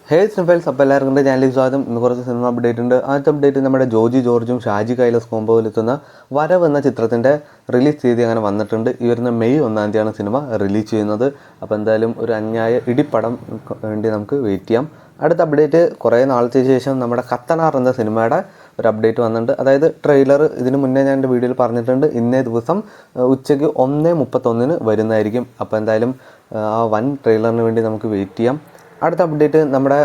ഹേ സിനിഫൈൽസ്, അപ്പോൾ എല്ലാവർക്കും ചാനലിലേക്ക് സ്വാഗതം. ഇന്ന് കുറച്ച് സിനിമ അപ്ഡേറ്റ് ഉണ്ട്. ആദ്യത്തെ അപ്ഡേറ്റ് നമ്മുടെ ജോജി ജോർജും ഷാജി കൈലാസ് കോംബോയിലെത്തുന്ന വരവ് എന്ന ചിത്രത്തിൻ്റെ റിലീസ് തീയതി അങ്ങനെ വന്നിട്ടുണ്ട്. ഈ വരുന്ന മെയ് 1-ാം തീയതിയാണ് സിനിമ റിലീസ് ചെയ്യുന്നത്. അപ്പോൾ എന്തായാലും ഒരു അന്യായ ഇടിപ്പടം വേണ്ടി നമുക്ക് വെയിറ്റ് ചെയ്യാം. അടുത്ത അപ്ഡേറ്റ്, കുറേ നാളത്തെ ശേഷം നമ്മുടെ കത്തനാർ എന്ന സിനിമയുടെ ഒരു അപ്ഡേറ്റ് വന്നിട്ടുണ്ട്. അതായത് ട്രെയിലർ ഇതിന് മുന്നേ ഞാൻ എൻ്റെ വീഡിയോയിൽ പറഞ്ഞിട്ടുണ്ട്, ഇന്നേ ദിവസം ഉച്ചയ്ക്ക് 1:31 വരുന്നതായിരിക്കും. അപ്പോൾ എന്തായാലും ആ വൻ ട്രെയിലറിന് വേണ്ടി നമുക്ക് വെയിറ്റ് ചെയ്യാം. അടുത്ത അപ്ഡേറ്റ്, നമ്മുടെ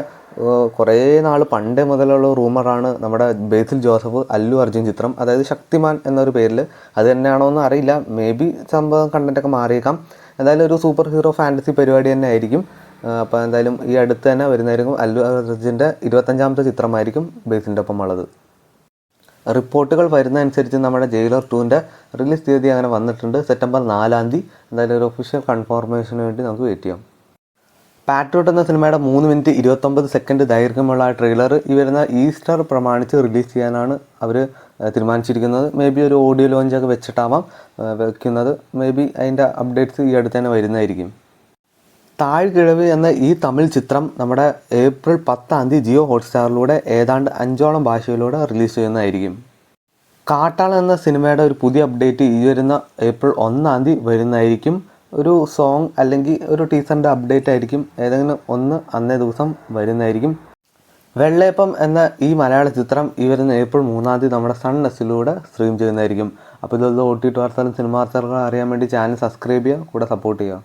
കുറേ നാൾ പണ്ടേ മുതലുള്ള റൂമറാണ് നമ്മുടെ ബേസിൽ ജോസഫ് അല്ലു അർജുൻ ചിത്രം, അതായത് ശക്തിമാൻ എന്നൊരു പേരിൽ, അത് തന്നെയാണോ എന്ന് അറിയില്ല, മേ ബി സംഭവം കണ്ടൻറ്റൊക്കെ മാറിയേക്കാം. എന്തായാലും ഒരു സൂപ്പർ ഹീറോ ഫാൻറ്റസി പരിപാടി തന്നെ ആയിരിക്കും. അപ്പോൾ എന്തായാലും ഈ അടുത്ത് തന്നെ വരുന്നതായിരിക്കും. അല്ലു അർജുൻ്റെ 25ാമത്തെ ചിത്രമായിരിക്കും ബേസിൻ്റെ ഒപ്പം ഉള്ളത്. റിപ്പോർട്ടുകൾ വരുന്നതനുസരിച്ച് നമ്മുടെ ജയിലർ 2ൻ്റെ റിലീസ് തീയതി അങ്ങനെ വന്നിട്ടുണ്ട്, സെപ്റ്റംബർ 4-ാം തീയതി. എന്തായാലും ഒരു ഒഫീഷ്യൽ കൺഫർമേഷന് വേണ്ടി നമുക്ക് വെയിറ്റ് ചെയ്യാം. പാട്രിയോട്ട് എന്ന സിനിമയുടെ 3 മിനിറ്റ് 29 സെക്കൻഡ് ദൈർഘ്യമുള്ള ആ ട്രെയിലർ ഈ വരുന്ന ഈസ്റ്റർ പ്രമാണിച്ച് റിലീസ് ചെയ്യാനാണ് അവർ തീരുമാനിച്ചിരിക്കുന്നത്. മേ ബി ഒരു ഓഡിയോ ലോഞ്ചൊക്കെ വെച്ചിട്ടാവാം വെക്കുന്നത്. മേ ബി അതിൻ്റെ അപ്ഡേറ്റ്സ് ഈ അടുത്ത് തന്നെ വരുന്നതായിരിക്കും. താഴ്കിഴവ് എന്ന ഈ തമിഴ് ചിത്രം നമ്മുടെ ഏപ്രിൽ 10-ാം തീയതി ജിയോ ഹോട്ട്സ്റ്റാറിലൂടെ ഏതാണ്ട് 5ഓളം ഭാഷയിലൂടെ റിലീസ് ചെയ്യുന്നതായിരിക്കും. കാട്ടാളൻ എന്ന സിനിമയുടെ ഒരു പുതിയ അപ്ഡേറ്റ് ഈ വരുന്ന ഏപ്രിൽ 1-ാം തീയതി വരുന്നതായിരിക്കും. ഒരു സോങ് അല്ലെങ്കിൽ ഒരു ടീസറിൻ്റെ അപ്ഡേറ്റ് ആയിരിക്കും. ഏതെങ്കിലും ഒന്ന് അന്നേ ദിവസം വരുന്നതായിരിക്കും. വെള്ളയപ്പം എന്ന ഈ മലയാള ചിത്രം ഈ വരുന്ന ഏപ്രിൽ 3-ാം തീയതി നമ്മുടെ സൺ നെസ്റ്റിലൂടെ സ്ട്രീം ചെയ്യുന്നതായിരിക്കും. അപ്പോൾ ഇതൊന്ന് OTT വാർത്തകളും സിനിമ വാർത്തകളും അറിയാൻ വേണ്ടി ചാനൽ സബ്സ്ക്രൈബ് ചെയ്യുക, കൂടെ സപ്പോർട്ട് ചെയ്യുക.